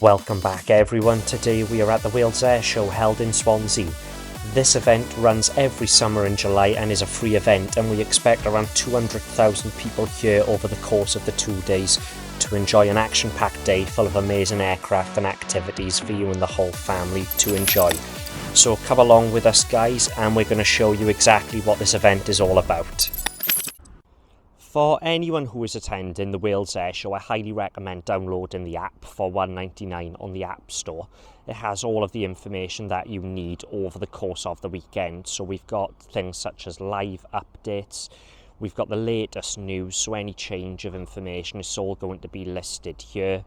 Welcome back everyone. Today we are at the Wales Air Show held in Swansea. This event runs every summer in July and is a free event, and we expect around 200,000 people here over the course of the 2 days to enjoy an action-packed day full of amazing aircraft and activities for you and the whole family to enjoy. So come along with us guys, and we're going to show you exactly what this event is all about. For anyone who is attending the Wales Air Show, I highly recommend downloading the app for £1.99 on the App Store. It has all of the information that you need over the course of the weekend. So we've got things such as live updates, we've got the latest news, so any change of information is all going to be listed here.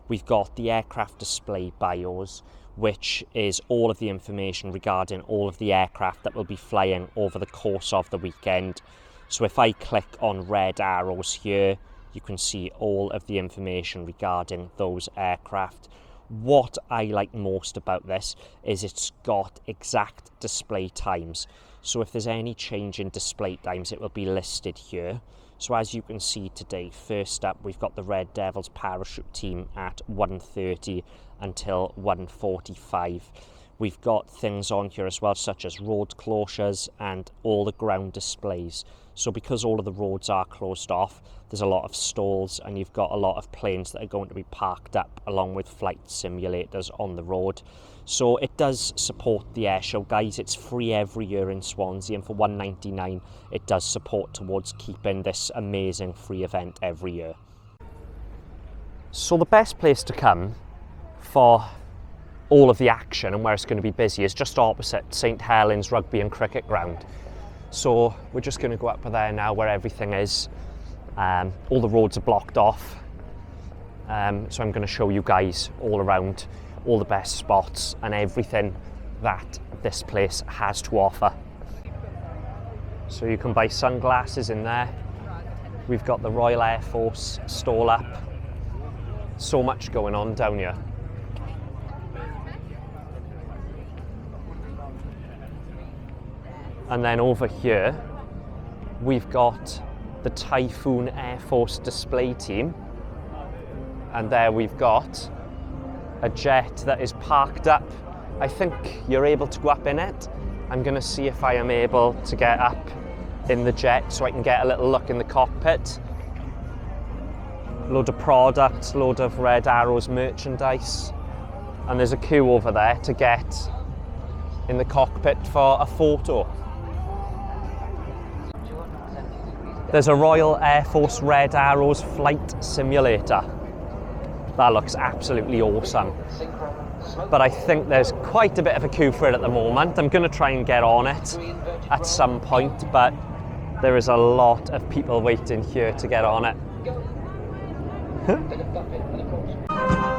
We've got the aircraft display bios, which is all of the information regarding all of the aircraft that will be flying over the course of the weekend. So if I click on red arrows here, you can see all of the information regarding those aircraft. What I like most about this is it's got exact display times. So if there's any change in display times, it will be listed here. So as you can see today, first up, we've got the Red Devils parachute team at 1:30 until 1:45. We've got things on here as well, such as road closures and all the ground displays. So because all of the roads are closed off, there's a lot of stalls, and you've got a lot of planes that are going to be parked up along with flight simulators on the road. So it does support the air show, guys. It's free every year in Swansea, and for £1.99 it does support towards keeping this amazing free event every year. So the best place to come for all of the action and where it's going to be busy is just opposite St Helens Rugby and Cricket Ground. So we're just going to go up there now where everything is. All the roads are blocked off, so I'm going to show you guys all around all the best spots and everything that this place has to offer. So you can buy sunglasses in there. We've got the Royal Air Force stall up. So much going on down here. And then over here, we've got the Typhoon Air Force display team. And there we've got a jet that is parked up. I think you're able to go up in it. I'm gonna see if I am able to get up in the jet so I can get a little look in the cockpit. Load of products, load of Red Arrows merchandise. And there's a queue over there to get in the cockpit for a photo. There's a Royal Air Force Red Arrows flight simulator. That looks absolutely awesome. But I think there's quite a bit of a queue for it at the moment. I'm going to try and get on it at some point, but there is a lot of people waiting here to get on it.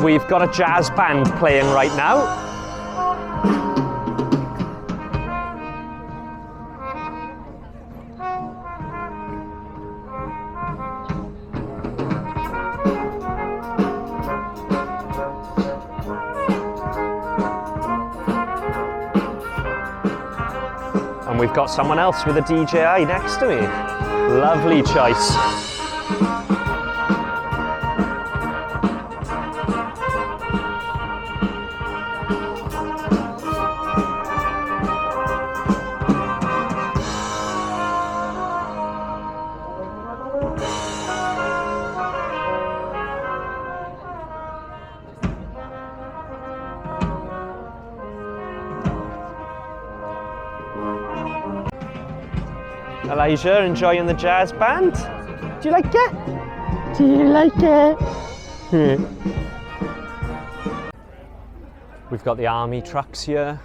We've got a jazz band playing right now. And we've got someone else with a DJI next to me. Lovely choice. Elijah, enjoying the jazz band? Do you like it? Do you like it? We've got the army trucks here.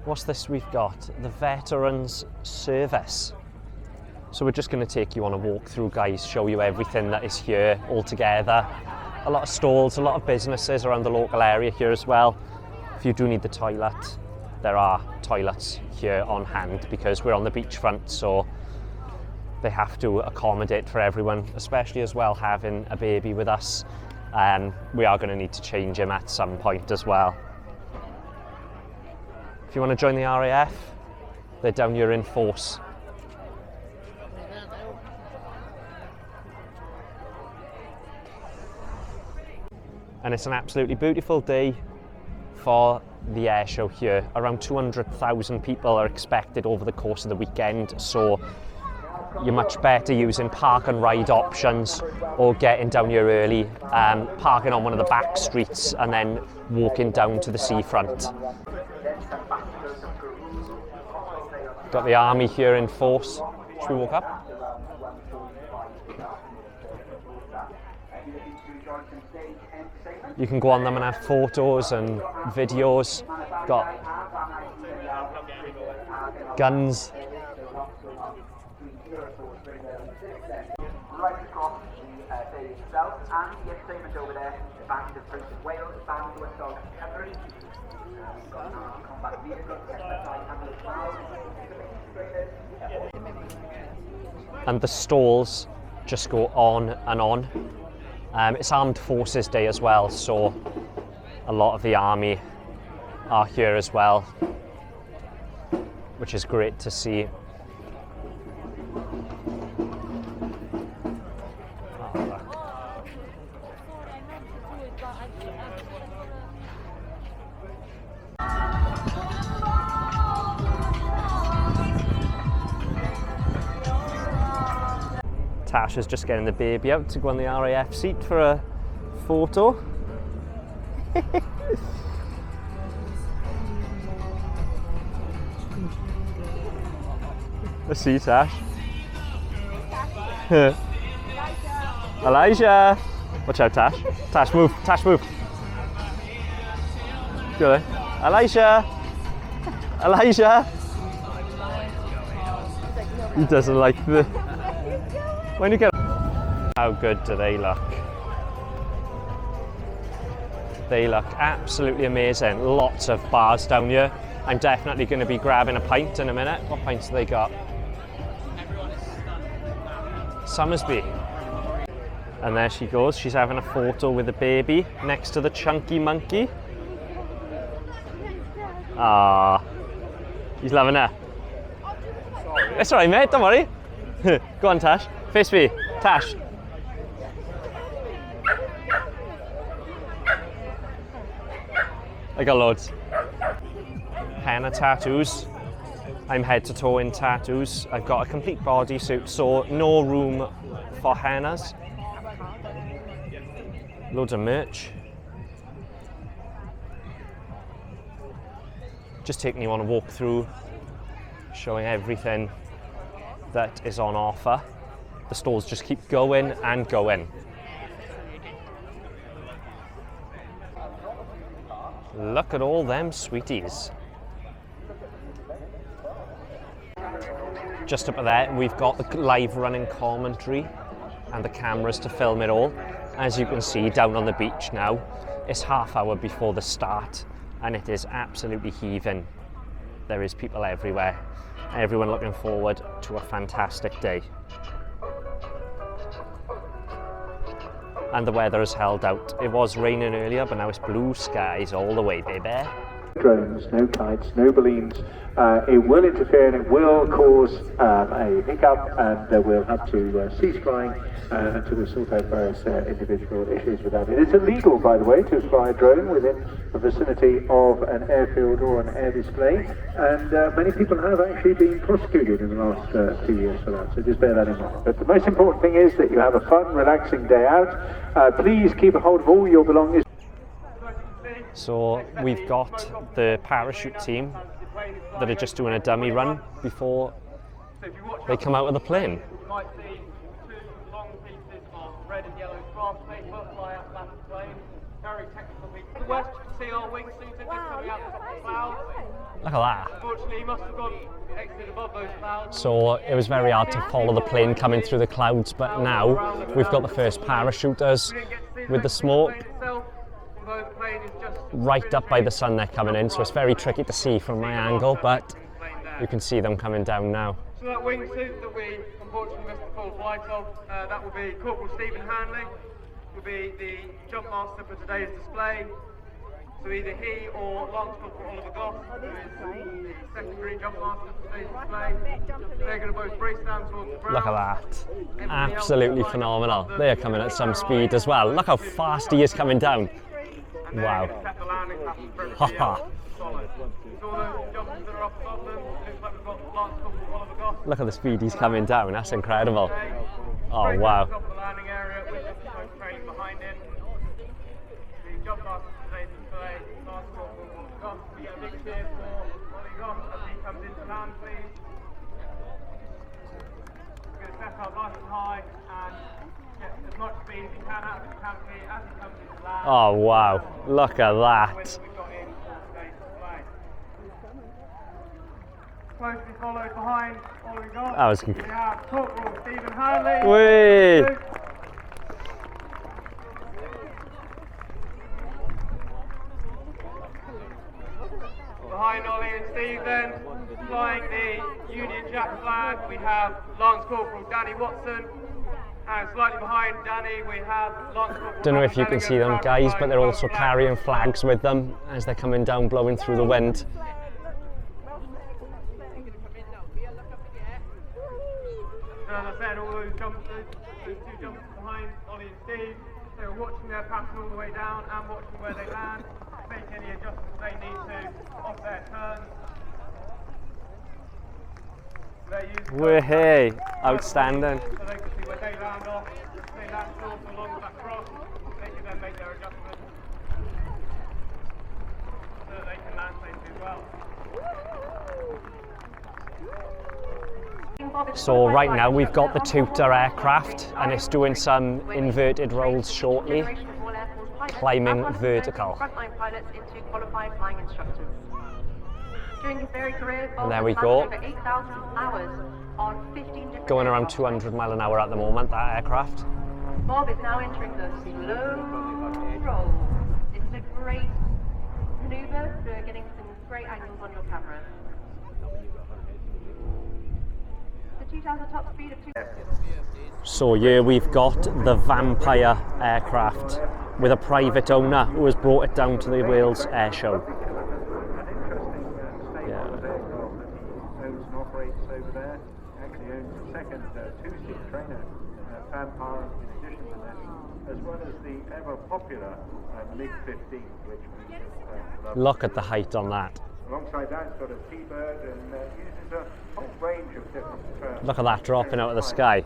What's this we've got? The Veterans Service. So we're just going to take you on a walk through, guys, show you everything that is here all together. A lot of stalls, a lot of businesses around the local area here as well. If you do need the toilet, there are toilets here on hand because we're on the beachfront, so they have to accommodate for everyone, especially as well having a baby with us. We are going to need to change him at some point as well. If you want to join the RAF, they're down here in force. And it's an absolutely beautiful day for the air show here. Around 200,000 people are expected over the course of the weekend, so you're much better using park and ride options or getting down here early, parking on one of the back streets and then walking down to the seafront. Got the army here in force. Should we walk up? You can go on them and have photos and videos. Got guns. Right across the stadium itself, and the entertainment over there, the band of Prince of Wales, band of West Dog Cavalry. We've got an combat vehicle, and the stalls just go on and on. It's Armed Forces Day as well, so a lot of the army are here as well, which is great to see. Tasha's just getting the baby out to go on the RAF seat for a photo. Let's see, Tash. Elijah! Watch out, Tash. Tash, move. Tash, move. Go there. Elijah! Elijah! He doesn't like the... When you get... How good do they look? They look absolutely amazing. Lots of bars down here. I'm definitely going to be grabbing a pint in a minute. What pints do they got? Summersby. And there she goes. She's having a photo with the baby next to the chunky monkey. Ah, he's loving her. It's alright, mate, don't worry. Go on, Tash. Face me. Tash. I got loads. Henna tattoos. I'm head to toe in tattoos. I've got a complete bodysuit, so no room for hennas. Loads of merch. Just taking you on a walk through, showing everything that is on offer. The stalls just keep going and going. Look at all them sweeties. Just up there, we've got the live running commentary and the cameras to film it all. As you can see down on the beach now, it's half hour before the start and it is absolutely heaving. There is people everywhere. Everyone looking forward to a fantastic day. And the weather has held out. It was raining earlier, but now it's blue skies all the way, baby. Drones, no kites, no balloons. It will interfere and it will cause a hiccup, and we'll have to cease flying until we sort out various individual issues with that. It is illegal, by the way, to fly a drone within the vicinity of an airfield or an air display, and many people have actually been prosecuted in the last 2 years for that, so just bear that in mind. But the most important thing is that you have a fun, relaxing day out. Please keep a hold of all your belongings. So we've got the parachute team that are just doing a dummy run before they come out of the plane. You might see two long pieces of red and yellow craft paper fly out of the plane. Very technical feat. To the west, you can see our wingsuit just coming out of the clouds. Look at that. Unfortunately, he must have gone exited above those clouds. So it was very hard to follow the plane coming through the clouds, but now we've got the first parachuters with the smoke right up by the sun they're coming in, so it's very tricky to see from my angle, but you can see them coming down now. So that wingsuit that we unfortunately missed the full flight of, that will be Corporal Stephen Hanley, will be the jump master for today's display. So either he or Lance Corporal Oliver Goss, who is the secondary jump master for today's display. They're going to both brace down towards the ground. Look at that. Absolutely phenomenal. They're coming at some speed as well. Look how fast he is coming down. And then Wow. you're going to set the landing pattern for everybody else. Solid. So all those jumpers that are up above them, looks like we've got Lance Corporal Oliver Goss. Look at the speed he's coming down, that's incredible. Okay. Oh, Straight wow. to the top of the landing area with the smoke trailing behind him. The jump master for today's display, Lance Corporal Oliver Goss. We get a big cheer for Ollie Goss as he comes into land, please. We're going to step up nice and high and get as much speed as he can out of his canopy as he comes into land. Oh, wow. Look at We've that. got in for today's display. Closely followed behind Ollie Goss. That was We have Corporal Stephen Hanley. Whee! Behind Ollie and Steve then, flying the Union Jack flag, we have Lance Corporal Danny Watson. And slightly behind Danny, we have Lance Corporal. Don't know if you can see them, guys, but they're also carrying flags with them as they're coming down, blowing through the wind. And as I said, all those jumpers, those two jumpers behind Ollie and Steve, they're watching their pattern all the way down and watching where they land, make any adjustments they need to off their turns. Whee! Outstanding. So they can see where they land off. If they land short along that cross, they can then make their adjustments so that they can land safely as well. So right now we've got the Tutor aircraft and it's doing some inverted rolls shortly, climbing vertical. Frontline pilots into qualified flying instructors. During his very career, Bob And there has we landed go. over 8,000 hours on 15 different Going around aircraft. 200 mile an hour at the moment, that aircraft. Bob is now entering the slow roll. This is a great maneuver for getting some great angles on your camera. The 2,000 top speed of 2. So here we've got the Vampire aircraft with a private owner who has brought it down to the Wales Air Show. Owns and operates over there. Actually owns a second two-seat trainer, Vampire, in addition to that, as well as the ever popular MiG-15, which we love. Look at the height on that. Alongside that, it's got a T-bird and uses a whole range of different. Look at that dropping out of the sky.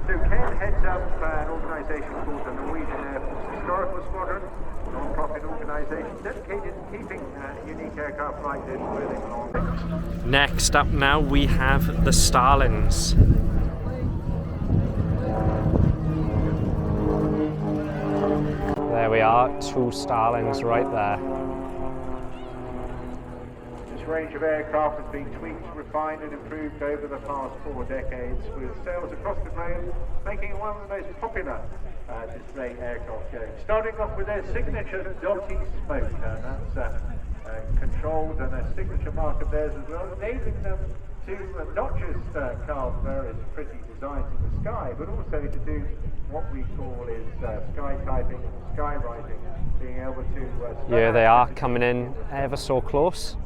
So Ken heads up an organisation called the Norwegian Air Force Historical Squadron, a non-profit organisation dedicated to keeping unique aircraft like this where they belong. Next up now we have the Starlings. There we are, two Starlings right there. This range of aircraft has been tweaked, refined and improved over the past 4 decades, with sales across the globe making it one of the most popular display aircraft going. Starting off with their signature dotty smoke, and that's controlled and a signature mark of theirs as well, enabling them to not just carve various pretty designs in the sky, but also to do what we call is sky typing, skywriting, being able to... Here they are, coming in ever so close.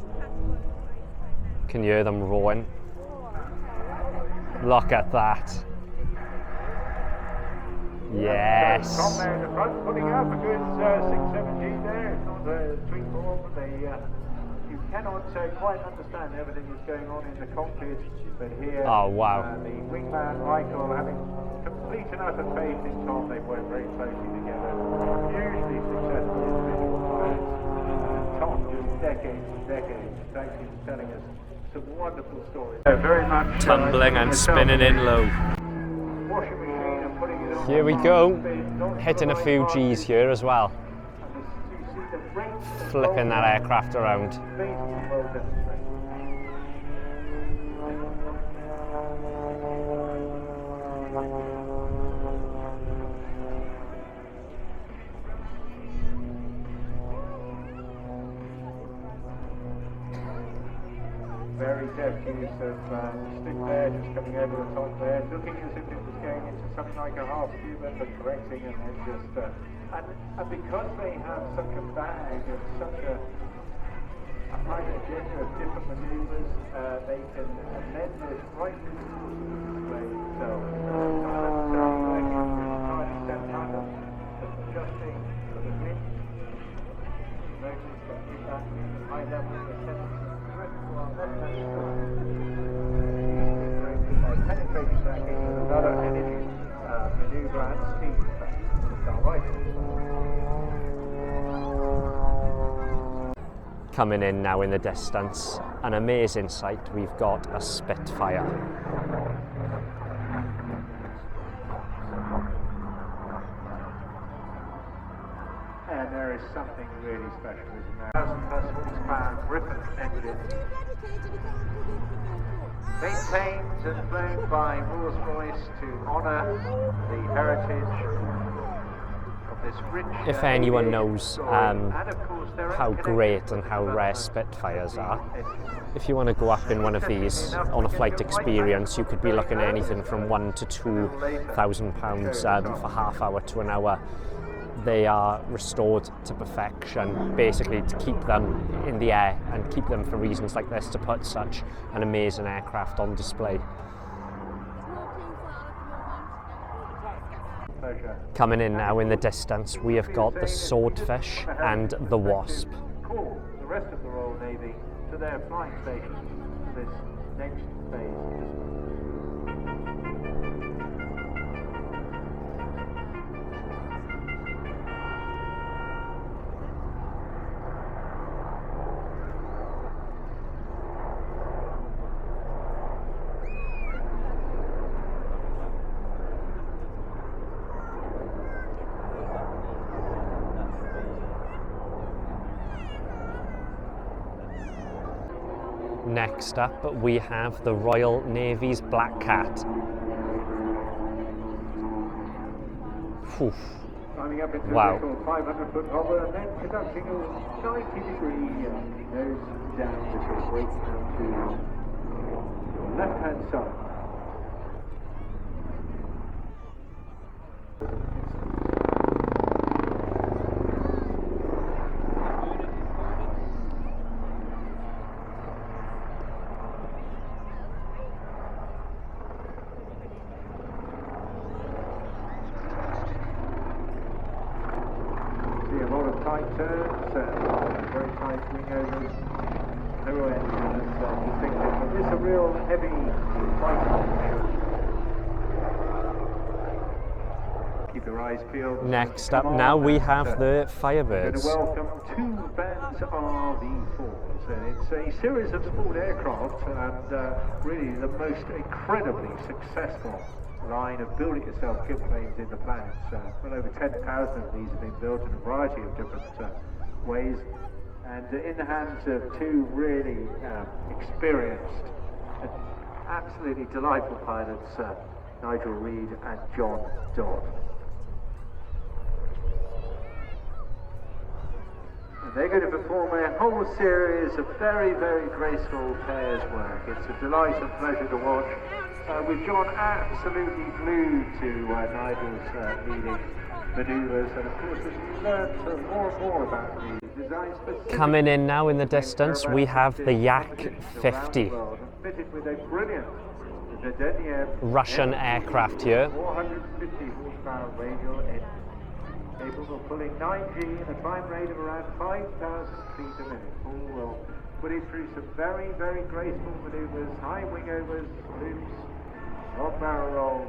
Can hear them roaring. Look at that. Yes. Tom there in the front, putting up a good 6-7 G there. It's not a twin ball, but you cannot quite understand everything that's going on in the cockpit. But here, Oh, wow. the wingman Michael, having complete and utter faith in Tom, they work very closely together. Hugely successful individual pilots. Tom, just decades and decades, in fact, he's telling us some wonderful stories. Very much Tumbling and spinning in low. Washing machine and putting it on. Here we go. Hitting a few G's here as well. Flipping that aircraft around. Very deft use of stick there, just coming over the top there, looking as if it was going into something like a half Cuban, but correcting, and then just and because they have such a bag and such a high wide agenda of different manoeuvres. They can amend this right through the display itself. Not necessarily working to try to step pattern, just adjusting for the wind. Notice that in that high level of tendency to our left-hand side, penetrating that into another energy manoeuvre and speed with our right. Coming in now in the distance, an amazing sight, we've got a Spitfire. And there is something really special, isn't there? 1,000+ horsepower Griffin engine. Maintained and flown by Rolls-Royce to honour the heritage of this rich... If anyone knows and of course, how great and how rare Spitfires are, if you want to go up in one of these on a flight experience, you could be looking at anything from £1,000 to £2,000 for half hour to an hour. They are restored to perfection, basically to keep them in the air and keep them for reasons like this, to put such an amazing aircraft on display. Coming in now in the distance, we have got the Swordfish and the Wasp. Call the rest of the Royal Navy to their flying stations for this next phase. Next up, we have the Royal Navy's Black Cat. Whew. Climbing up into Wow. a 500-foot hover and then conducting a 90-degree nose down with your brake down to your left-hand side. Tight turns, very tight swingovers, no end distinctive, but this is a real heavy fight. Keep your eyes peeled. Next up now we have the We're going Firebirds. to welcome two bands RV4s, and it's a series of sport aircraft and really the most incredibly successful line of build-it-yourself kit planes in the planet. Well over 10,000 of these have been built in a variety of different ways, and in the hands of two really experienced and absolutely delightful pilots, Nigel Reed and John Dodd. And they're going to perform a whole series of very, very graceful pairs work. It's a delight and pleasure to watch, with John absolutely glued to Nigel's leading manoeuvres, and of course as we learn more and more about the design specific... Coming in now in the distance, we have the Yak 50. Fitted with a brilliant Zdeniev Russian aircraft here. 450 horsepower radial engine, capable of pulling 9G at a climb rate of around 5,000 feet a minute. All will put it through some very, very graceful manoeuvres, high wingovers, loops, long barrel roll,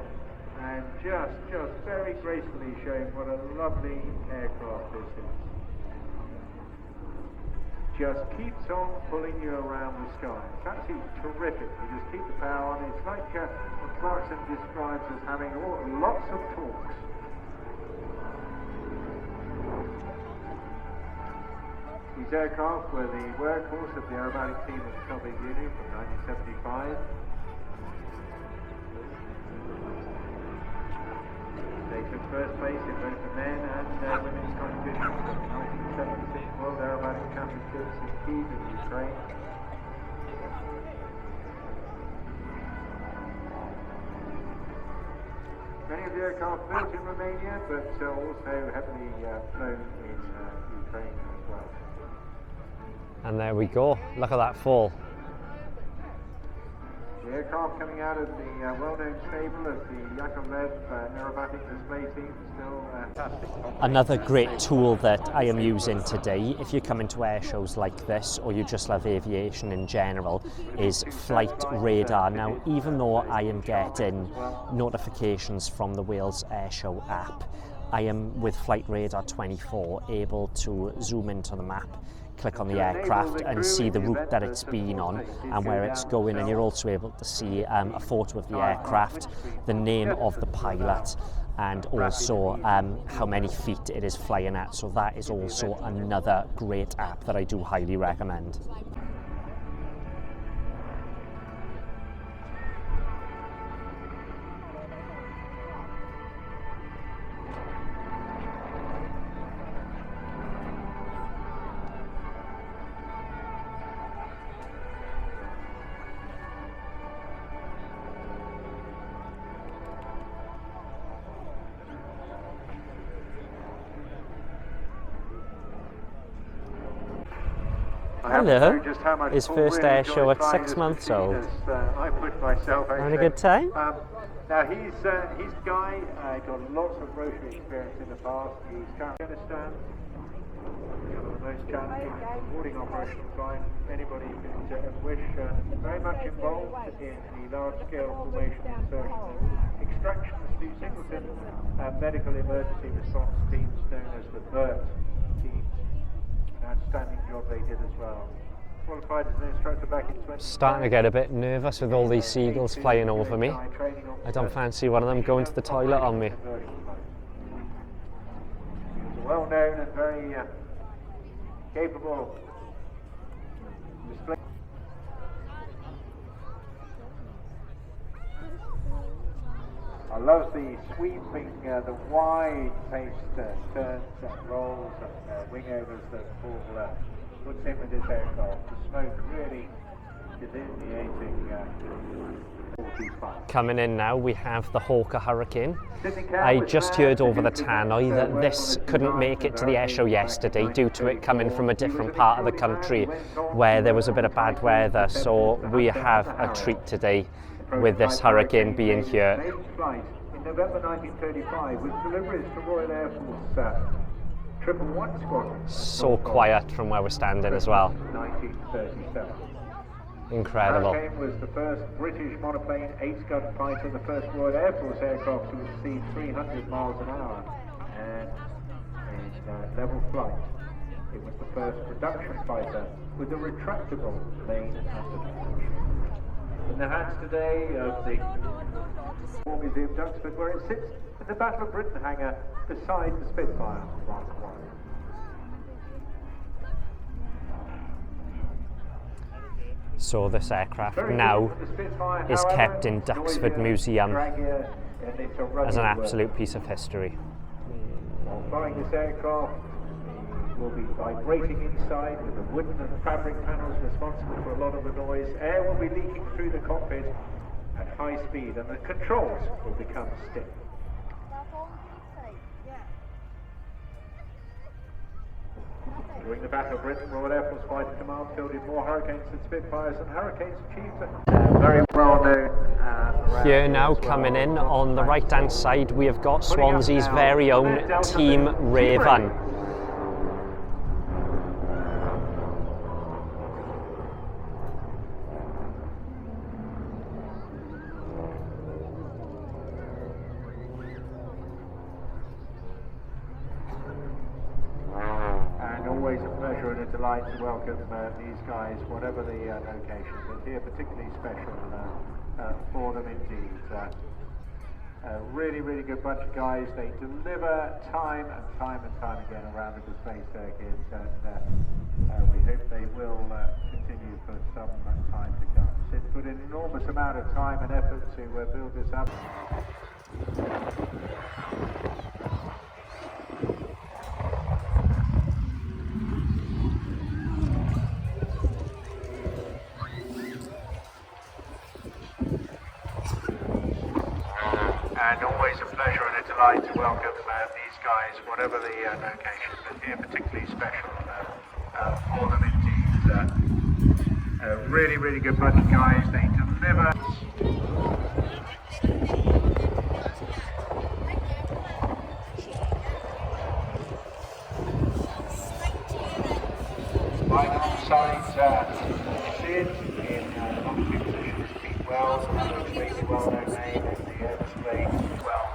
and just very gracefully showing what a lovely aircraft this is. Just keeps on pulling you around the sky. It's absolutely terrific. You just keep the power on. It's like what Clarkson describes as having lots of torques. These aircraft were the workhorse of the aerobatic team of the Soviet Union from 1975. They took first place in both the men and women's competitions at the 1976 World Aerobatic Championships in Kyiv in Ukraine. Many of the aircraft built in Romania, but also heavily flown in Ukraine as well. And there we go. Look at that fall. The aircraft coming out of the well-known stable of the Yakovlev aerobatic display team, still fantastic. Another great tool that I am using today, if you come into air shows like this, or you just love aviation in general, is flight radar. Now, even though I am getting notifications from the Wales Air Show app, I am, with Flight Radar 24, able to zoom into the map, click on the aircraft and see the route that it's been on and where it's going, and you're also able to see a photo of the aircraft, the name of the pilot, and also how many feet it is flying at. So that is also another great app that I do highly recommend. Hello, his first air show at 6 months old. I put myself out. Having a good time? Now he's Guy, got lots of rotary experience in the past. He's currently in Afghanistan. One of the most challenging boarding operations by anybody could wish. Very much involved in the large-scale formation insertion extractions to Singleton medical emergency response teams known as the BERT teams. Outstanding job they did as well. Qualified as an instructor back in 20. Starting to get a bit nervous with all these seagulls flying over me. I don't fancy one of them going to the toilet on me. He was well known and very capable display. I love the sweeping, the wide-paced turns and rolls and wingovers that Paul puts in with this aircraft. The smoke really delineating Coming in now, we have the Hawker Hurricane. I just heard over the tannoy that this couldn't make it to the air show yesterday due to it coming from a different part of the country where there was a bit of bad weather, so we have a treat today with this Hurricane being here. In November 1935, with deliveries to Royal Air Force 111 Squadron. So quiet from where we're standing as well. 1937. Incredible. Hurricane was the first British monoplane 8-gun fighter, the first Royal Air Force aircraft to exceed 300 miles an hour and in level flight. It was the first production fighter with a retractable main undercarriage. In the hands today of the War Museum Duxford, where it sits in the Battle of Britain hangar beside the Spitfire Mark I. So this aircraft now is kept in Duxford Museum as an absolute piece of history. While flying this aircraft, will be vibrating inside with the wooden and fabric panels responsible for a lot of the noise. Air will be leaking through the cockpit at high speed and the controls will become stiff. During the Battle of Britain, Royal Air Force Fighter Command fielded more Hurricanes than Spitfires, and Hurricanes achieved a very well known. Here now, coming in on the right hand side, we have got Swansea's very own Team Raven. Always a pleasure and a delight to welcome these guys, whatever the location, but here particularly special for them indeed. A really, really good bunch of guys. They deliver time and time again around the display circuit, and we hope they will continue for some time to come. So it's put an enormous amount of time and effort to build this up. And always a pleasure and a delight to welcome these guys, whatever the location, but here particularly special for them indeed. a really, really good bunch of guys. They deliver. Right alongside Sid in longitude position is Pete Wells, another extremely well-known name in the display as well.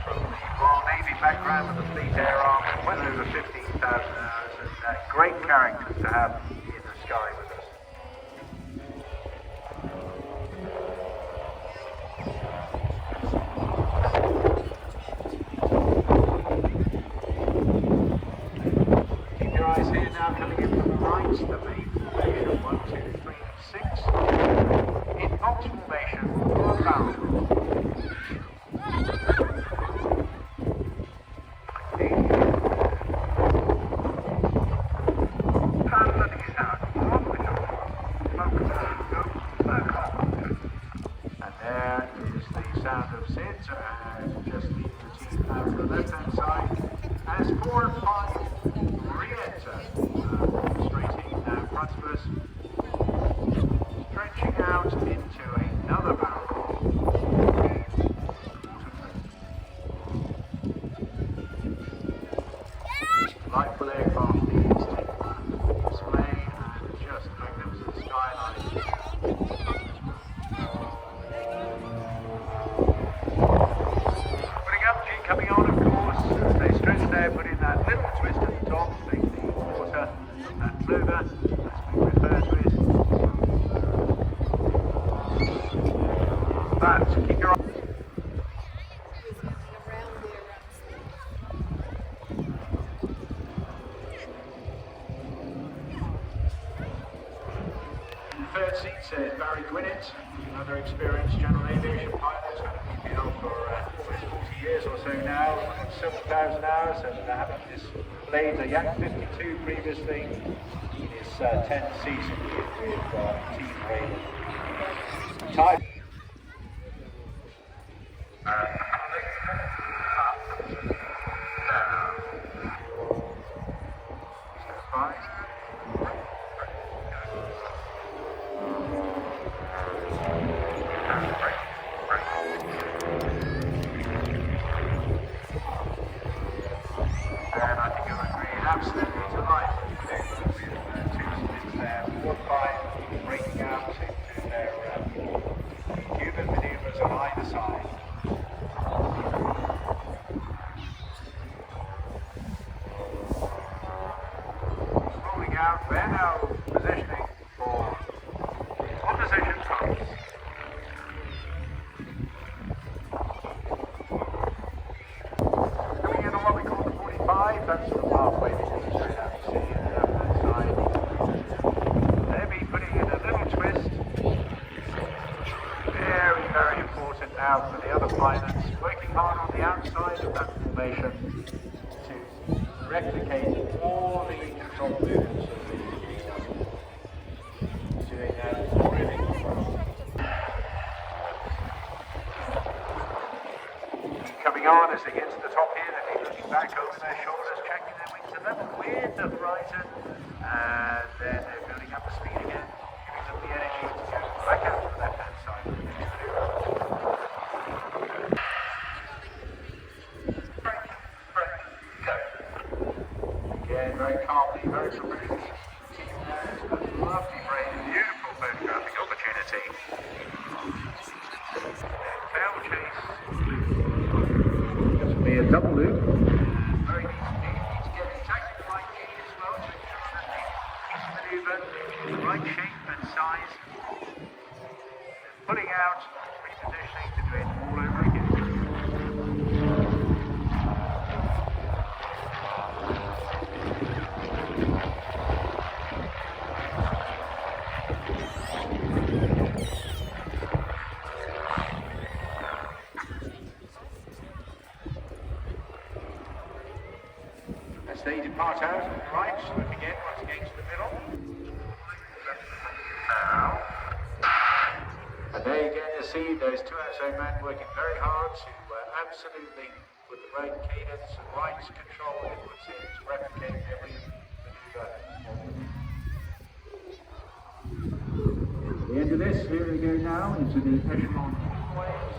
From the Royal Navy background with the Fleet Air Arm, well over 15,000 hours, and great characters to have in the sky with us. Keep your eyes here now, coming in from the right, the main formation, 1, 2, 3, 6. In box formation, for a barrel. And there is the sound of Sid, and just leave the team out to the left-hand side. As 4 and 5 re-enter, straight in now in front of us, stretching out into another barrel. Delightful aircraft these, display and just magnificent skyline. Putting up, G coming on, of course, as they stretch there, put in that little twist at the top, take the water from that clover, as we refer to it. But keep your eye. Third seat says Barry Gwinnett, another experienced general aviation pilot, who's been on for almost 40 years or so now, several thousand hours, and having displayed a Yak 52 previously in his 10th season with Team Raven. Time. And I think you'll agree, absolutely delightful with 2 spins there, 4 5 breaking out into their Cuban maneuvers on either side. Rolling out, they're now positioning for opposition tops. Coming in on what we call the 45, that's sort of halfway between straight out to sea and the left-hand side. They'll be putting in a little twist. Very, very important now for the other pilots, working hard on the outside of that formation to replicate all the control movements of the doing that really. Coming on as they get to the top here, they'll be looking back over their shoulders, checking their wings to level with the horizon, and then they're building up the speed again, giving them the energy to go back out to the left-hand side of the next maneuver. Go. Again, very calmly, very professionally. Lovely, very beautiful photographing opportunity. Tail chase. This will be a double loop. Very neat indeed. Need to get exactly the right key as well to ensure that the piece of manoeuvre is the right shape and size. Pulling out, repositioning to do it all over again. As they depart out on the right, look again once again to the middle. Now. And there again you see those 2 SO men working very hard to absolutely put the right cadence and right control inputs in to replicate every maneuver here they go now into the echelon waves.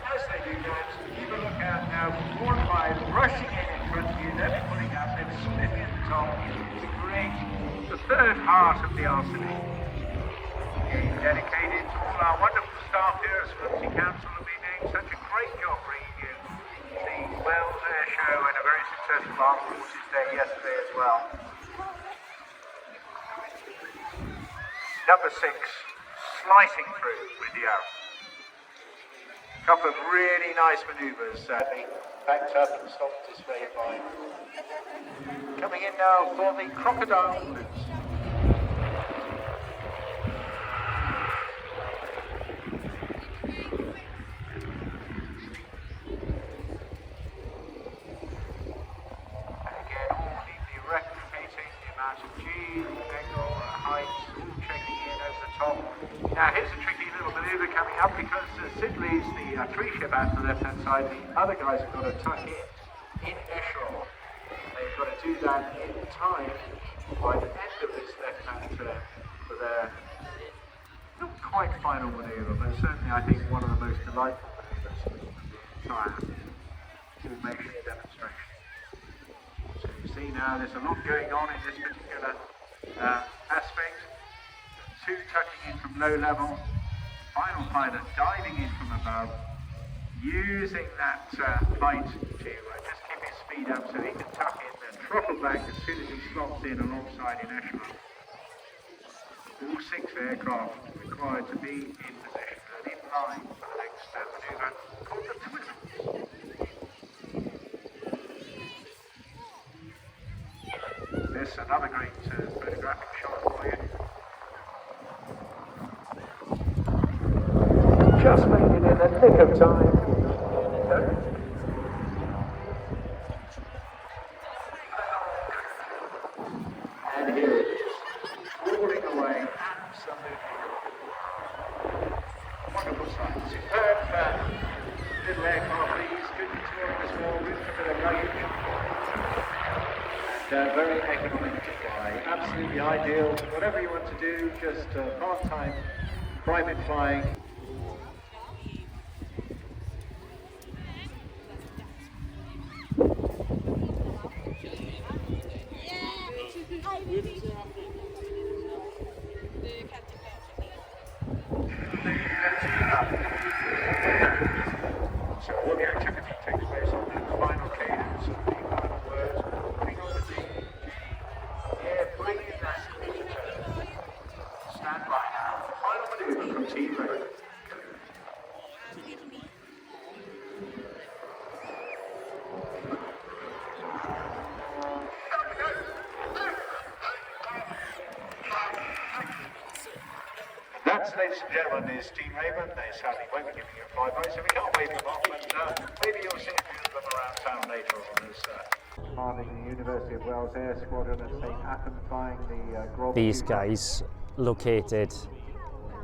As they do that, keep a lookout now for 4 and 5 rushing in front of you. They're pulling up, they're slipping at the top. It's great. The third heart of the arsenal. Dedicated to all our wonderful staff here at Swansea Council who have been doing such a great job bringing you the Wales Air Show and a very successful Armed Forces Day yesterday as well. Number 6, slicing through with the arrow. A couple of really nice manoeuvres, sadly. Backed up and stopped display by. Coming in now for the crocodile boots. Now here's a tricky little manoeuvre coming up because Sid leaves the tree ship out to the left hand side. The other guys have got to tuck in echelon. They've got to do that in time by the end of this left hand turn for their not quite final manoeuvre, but certainly I think one of the most delightful manoeuvres in the entire formation demonstration. So you see now there's a lot going on in this particular aspect. 2 tucking in from low level, final pilot diving in from above, using that height to just keep his speed up so he can tuck in and throttle back as soon as he slots in alongside in echelon. All 6 aircraft required to be in position and in line for the next manoeuvre called the twizzle. This is another great photographic shot for you. Just made it in the nick of time. And here it is, roaring away, absolutely wonderful sight. Superb little aircraft, these good touring as well, with a bit of luggage. And very economic to fly, absolutely ideal. Whatever you want to do, just part-time private flying. So all the activity takes place on that final cadence of the final words, putting on the D, yeah, putting in that turn. Stand by now. Final manoeuvre from Team Raven. That, ladies and gentlemen, is Team Raven. They sadly won't be giving you a flyby, so we can't wave them off, but maybe you'll see a few of them around town later on as commanding the University of Wales Air Squadron at St. Athan flying the Grob. These guys, located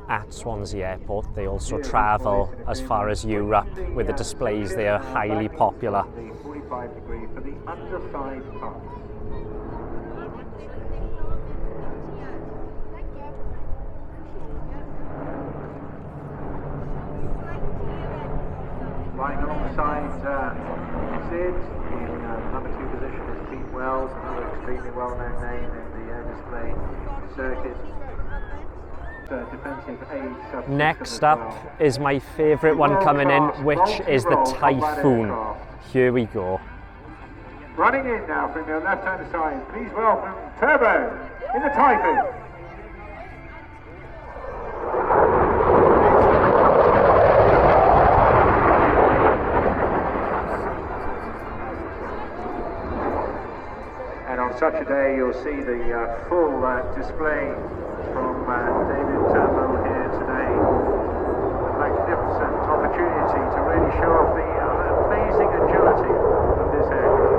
at Swansea Airport, they also travel as far as Europe with the displays. They are highly popular. The 45 degree for the underside part. Flying alongside Sid in number 2 position is Pete Wells, another extremely well-known name in the air display circuit. Defensive aid. Next up is my favourite one coming in, which is the Typhoon. Here we go. Running in now from your left-hand side, please welcome Turbo in the Typhoon. And on such a day, you'll see the full display from David Turbo here today. A magnificent opportunity to really show off the amazing agility of this aircraft.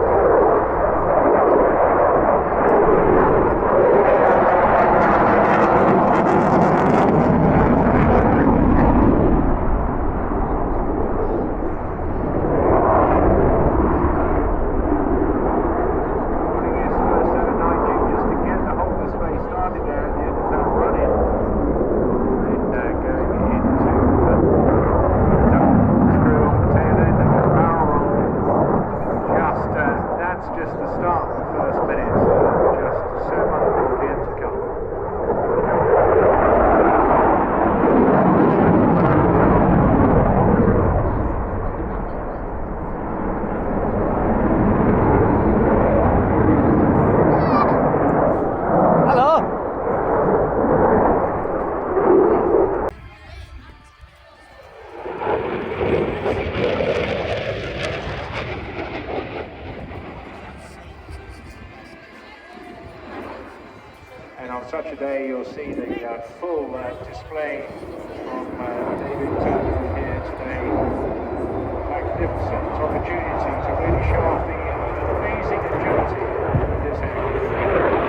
Putting his first ever 9G such a day, you'll see the full display from David Turnbull here today. Magnificent opportunity to really show off the amazing agility of this aircraft.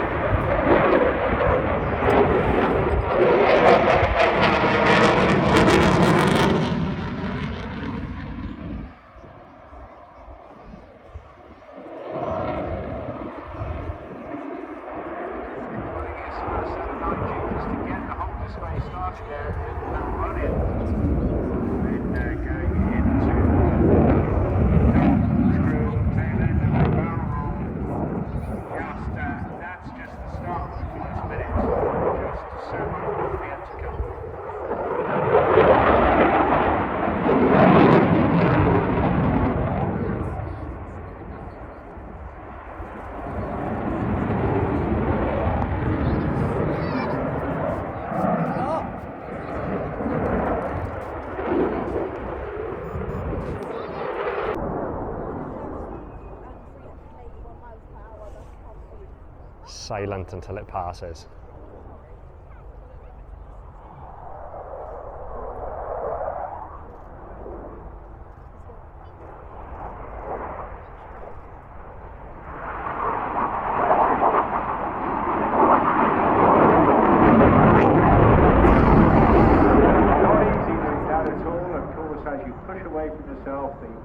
Silent until it passes.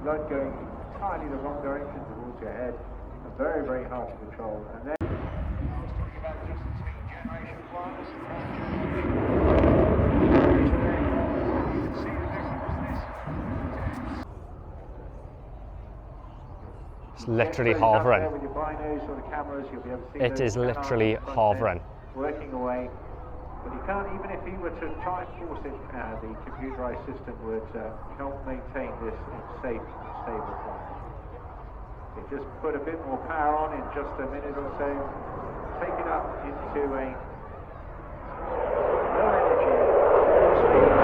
Blood going entirely the wrong direction towards your head, and very, very hard to control. And then I was talking about just the speed generation ones. You can see the difference. It's literally hovering. With your binos or the cameras, you'll be able to see It is literally hovering. Working away. But you can't, even if he were to try and force it, the computerized system would help maintain this in safe and stable flight. You just put a bit more power on in just a minute or so, take it up into a low energy speed.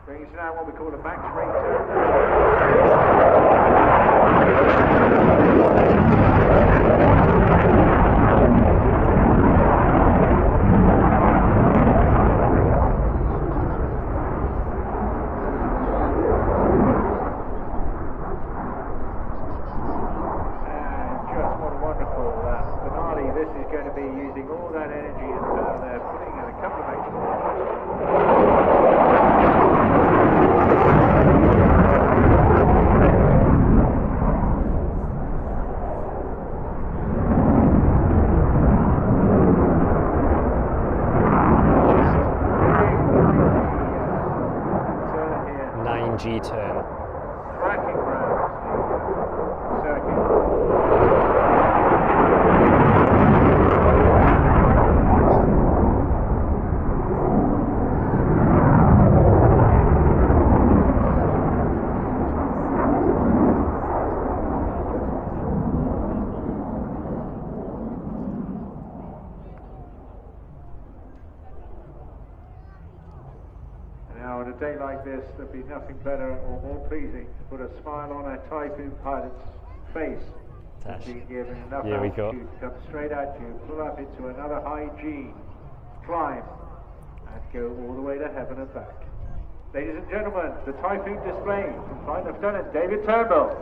Brings now what we call a max rate just what a wonderful finale this is going to be, using all that energy and they're putting in a couple of extra. G turn. Cracking round the circuit. Now, on a day like this, there'd be nothing better or more pleasing to put a smile on a Typhoon pilot's face than being given enough altitude to come straight at you, pull up into another high G, climb, and go all the way to heaven and back. Ladies and gentlemen, the Typhoon display from Flight Lieutenant David Turnbull.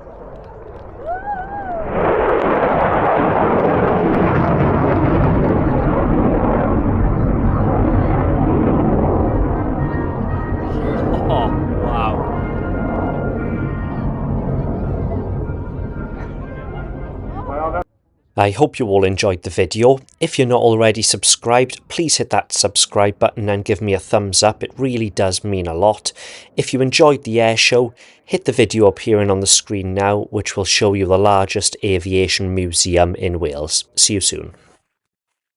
I hope you all enjoyed the video. If you're not already subscribed, please hit that subscribe button and give me a thumbs up. It really does mean a lot. If you enjoyed the air show, hit the video appearing on the screen now, which will show you the largest aviation museum in Wales. See you soon.